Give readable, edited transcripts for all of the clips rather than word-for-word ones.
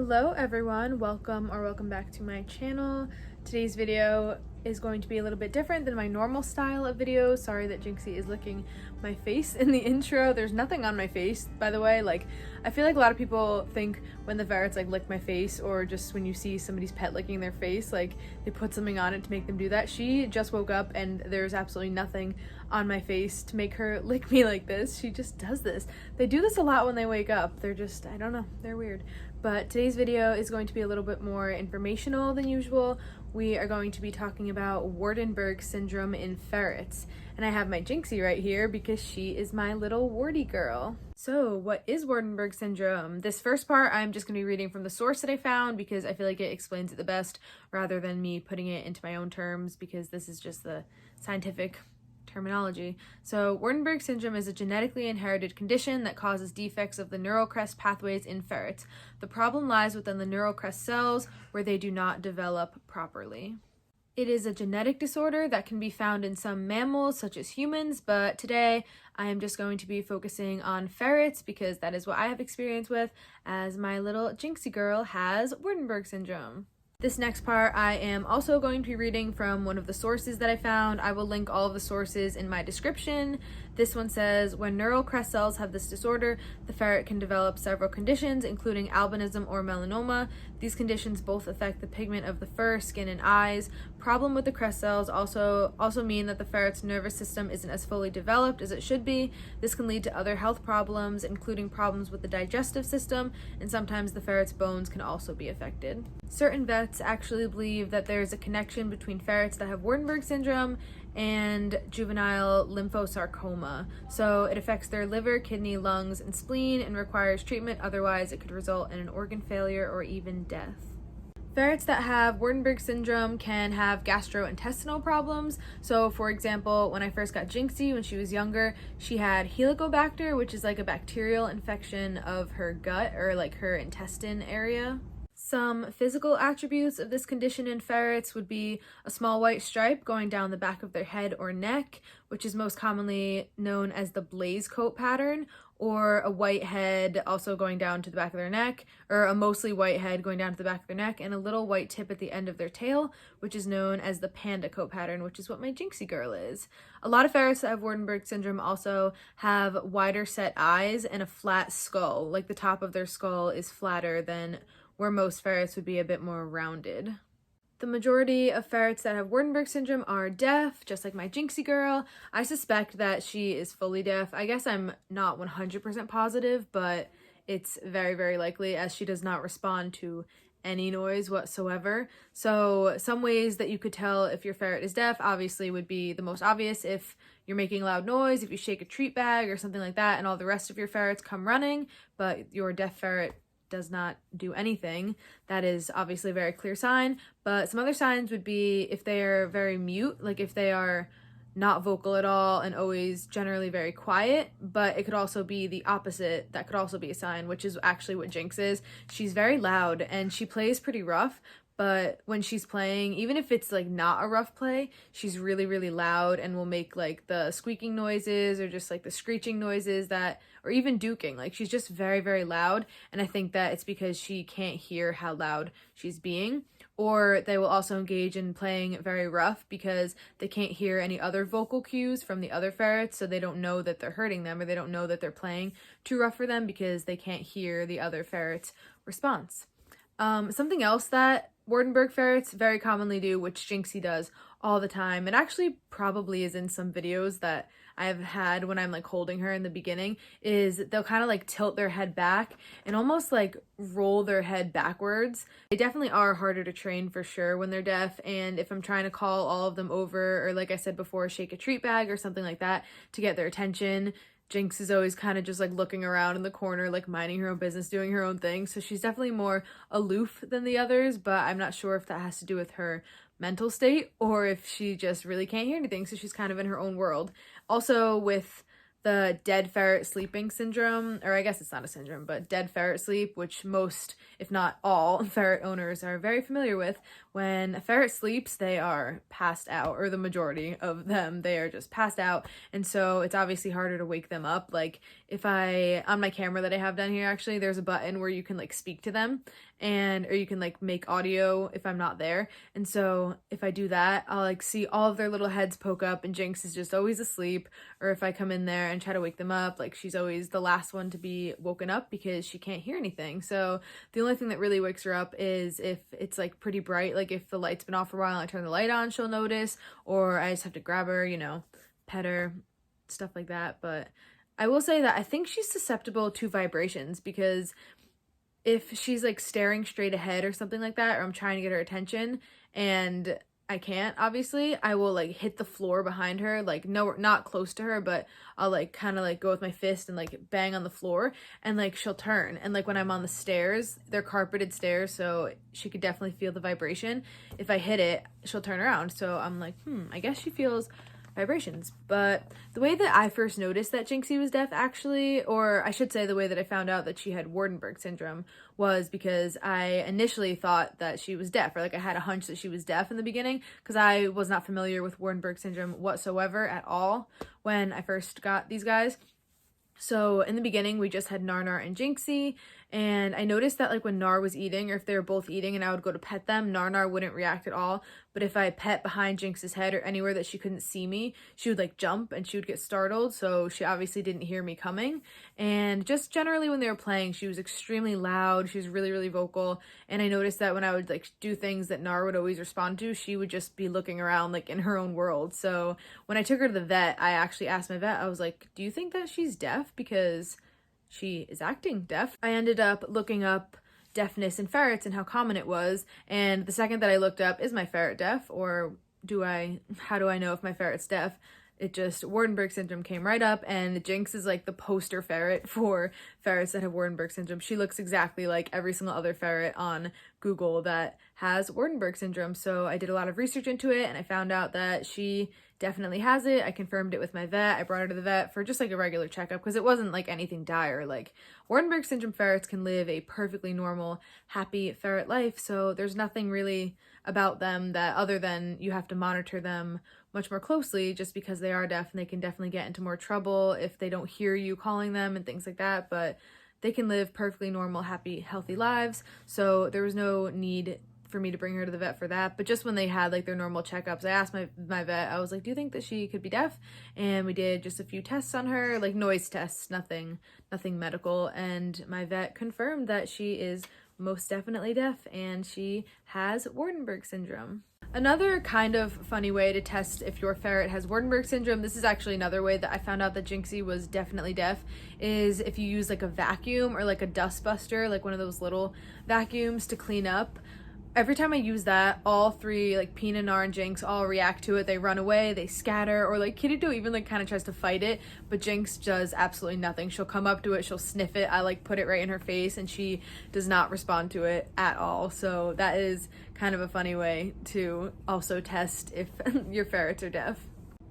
Hello everyone, welcome back to my channel. Today's video is going to be a little bit different than my normal style of videos. Sorry that Jinxie is licking my face in the intro. There's nothing on my face, by the way. Like, I feel like a lot of people think when the ferrets like lick my face, or just when you see somebody's pet licking their face, like they put something on it to make them do that. She just woke up and there's absolutely nothing on my face to make her lick me like this. She just does this. They do this a lot when they wake up. They're just, I don't know, they're weird. But today's video is going to be a little bit more informational than usual. We are going to be talking about Waardenburg syndrome in ferrets. And I have my Jinxie right here because she is my little warty girl. So what is Waardenburg syndrome? This first part I'm just going to be reading from the source that I found because I feel like it explains it the best rather than me putting it into my own terms, because this is just the scientific terminology. So Waardenburg syndrome is a genetically inherited condition that causes defects of the neural crest pathways in ferrets. The problem lies within the neural crest cells where they do not develop properly. It is a genetic disorder that can be found in some mammals such as humans, but today I am just going to be focusing on ferrets because that is what I have experience with, as my little Jinxie girl has Waardenburg syndrome. This next part I am also going to be reading from one of the sources that I found. I will link all of the sources in my description. This one says, when neural crest cells have this disorder, the ferret can develop several conditions, including albinism or melanoma. These conditions both affect the pigment of the fur, skin, and eyes. Problem with the crest cells also mean that the ferret's nervous system isn't as fully developed as it should be. This can lead to other health problems, including problems with the digestive system, and sometimes the ferret's bones can also be affected. Certain vets actually believe that there is a connection between ferrets that have Waardenburg syndrome and juvenile lymphosarcoma. So it affects their liver, kidney, lungs, and spleen and requires treatment, otherwise it could result in an organ failure or even death. Ferrets that have Waardenburg syndrome can have gastrointestinal problems. So for example, when I first got Jinxie when she was younger, she had Helicobacter, which is like a bacterial infection of her gut or like her intestine area. Some physical attributes of this condition in ferrets would be a small white stripe going down the back of their head or neck, which is most commonly known as the blaze coat pattern, or a white head also going down to the back of their neck, or a mostly white head going down to the back of their neck, and a little white tip at the end of their tail, which is known as the panda coat pattern, which is what my Jinxie girl is. A lot of ferrets that have Waardenburg syndrome also have wider set eyes and a flat skull, like the top of their skull is flatter than where most ferrets would be a bit more rounded. The majority of ferrets that have Waardenburg syndrome are deaf, just like my Jinxie girl. I suspect that she is fully deaf. I guess I'm not 100% positive, but it's very, very likely, as she does not respond to any noise whatsoever. So some ways that you could tell if your ferret is deaf obviously would be the most obvious if you're making loud noise, if you shake a treat bag or something like that, and all the rest of your ferrets come running, but your deaf ferret does not do anything. That is obviously a very clear sign. But some other signs would be if they are very mute, like if they are not vocal at all and always generally very quiet. But it could also be the opposite. That could also be a sign, which is actually what Jinx is. She's very loud and she plays pretty rough, but when she's playing, even if it's like not a rough play, she's really, really loud and will make like the squeaking noises or just like the screeching noises that, or even duking. Like, she's just very, very loud. And I think that it's because she can't hear how loud she's being. Or they will also engage in playing very rough because they can't hear any other vocal cues from the other ferrets, so they don't know that they're hurting them, or they don't know that they're playing too rough for them because they can't hear the other ferret's response. Something else that Waardenburg ferrets very commonly do, which Jinxie does all the time, and actually probably is in some videos that I have had when I'm like holding her in the beginning, is they'll kind of like tilt their head back and almost like roll their head backwards. They definitely are harder to train for sure when they're deaf, and if I'm trying to call all of them over, or like I said before, shake a treat bag or something like that to get their attention, Jinx is always kind of just like looking around in the corner, like minding her own business, doing her own thing. So she's definitely more aloof than the others, but I'm not sure if that has to do with her mental state or if she just really can't hear anything. So she's kind of in her own world. Also with the dead ferret sleeping syndrome, or I guess it's not a syndrome, but dead ferret sleep, which most, if not all, ferret owners are very familiar with. When a ferret sleeps, they are passed out, or the majority of them, they are just passed out, and so it's obviously harder to wake them up. Like, if on my camera that I have down here, actually, there's a button where you can like speak to them, or you can like make audio if I'm not there. And so if I do that, I'll like see all of their little heads poke up and Jinx is just always asleep. Or if I come in there and try to wake them up, like she's always the last one to be woken up because she can't hear anything. So the only thing that really wakes her up is if it's like pretty bright, like if the light's been off for a while and I turn the light on, she'll notice, or I just have to grab her, you know, pet her, stuff like that. But I will say that I think she's susceptible to vibrations, because if she's like staring straight ahead or something like that, or I'm trying to get her attention and I can't, obviously, I will like hit the floor behind her, like no, not close to her, but I'll like kind of like go with my fist and like bang on the floor, and like she'll turn. And like when I'm on the stairs, they're carpeted stairs, so she could definitely feel the vibration. If I hit it, she'll turn around. So I'm like, I guess she feels vibrations. But the way that I first noticed that Jinxie was deaf, actually, or I should say the way that I found out that she had Waardenburg syndrome, was because I initially thought that she was deaf, or like I had a hunch that she was deaf in the beginning, because I was not familiar with Waardenburg syndrome whatsoever at all when I first got these guys. So in the beginning, we just had Nar and Jinxie, and I noticed that like when Nar was eating, or if they were both eating and I would go to pet them, Nar wouldn't react at all. But if I pet behind Jinx's head or anywhere that she couldn't see me, she would like jump and she would get startled. So she obviously didn't hear me coming. And just generally when they were playing, she was extremely loud. She was really, really vocal. And I noticed that when I would like do things that Nar would always respond to, she would just be looking around like in her own world. So when I took her to the vet, I actually asked my vet, I was like, do you think that she's deaf? Because she is acting deaf. I ended up looking up deafness in ferrets and how common it was, and the second that I looked up, is my ferret deaf, or how do I know if my ferret's deaf? It just, Waardenburg syndrome came right up, and Jinx is like the poster ferret for ferrets that have Waardenburg syndrome. She looks exactly like every single other ferret on Google that has Waardenburg syndrome. So I did a lot of research into it, and I found out that she definitely has it. I confirmed it with my vet. I brought her to the vet for just like a regular checkup, because it wasn't like anything dire. Like, Waardenburg syndrome ferrets can live a perfectly normal, happy ferret life. So there's nothing really about them that, other than you have to monitor them much more closely, just because they are deaf and they can definitely get into more trouble if they don't hear you calling them and things like that. But they can live perfectly normal, happy, healthy lives. So there was no need for me to bring her to the vet for that. But just when they had like their normal checkups, I asked my vet, I was like, do you think that she could be deaf? And we did just a few tests on her, like noise tests, nothing medical, and my vet confirmed that she is most definitely deaf and she has Waardenburg syndrome. Another kind of funny way to test if your ferret has Waardenburg syndrome, this is actually another way that I found out that Jinxie was definitely deaf, is if you use like a vacuum or like a dust buster, like one of those little vacuums to clean up. Every time I use that, all three, like Peanut, Nar, and Jinx, all react to it. They run away, they scatter, or like Kitty Doe even like kind of tries to fight it, but Jinx does absolutely nothing. She'll come up to it, she'll sniff it, I like put it right in her face, and she does not respond to it at all. So that is kind of a funny way to also test if your ferrets are deaf.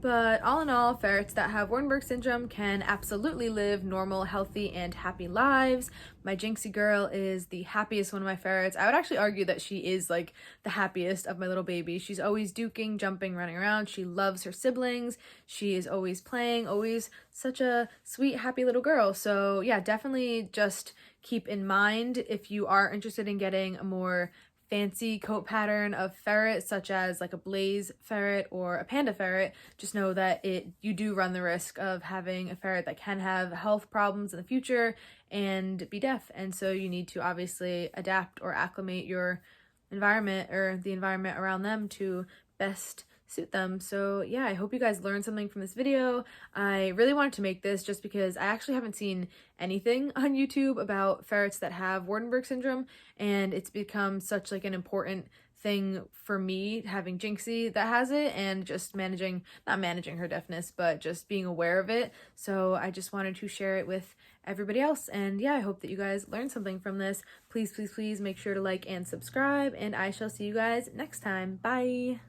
But all in all, ferrets that have Waardenburg syndrome can absolutely live normal, healthy, and happy lives. My Jinxie girl is the happiest one of my ferrets. I would actually argue that she is like the happiest of my little babies. She's always duking, jumping, running around. She loves her siblings. She is always playing, always such a sweet, happy little girl. So yeah, definitely just keep in mind, if you are interested in getting a more fancy coat pattern of ferret, such as like a blaze ferret or a panda ferret, just know that you do run the risk of having a ferret that can have health problems in the future and be deaf. And so you need to obviously adapt or acclimate your environment, or the environment around them, to best suit them. So yeah, I hope you guys learned something from this video. I really wanted to make this just because I actually haven't seen anything on YouTube about ferrets that have Waardenburg syndrome, and it's become such like an important thing for me, having Jinxie that has it, and just not managing her deafness, but just being aware of it. So I just wanted to share it with everybody else. And yeah, I hope that you guys learned something from this. Please, please, please make sure to like and subscribe, and I shall see you guys next time. Bye.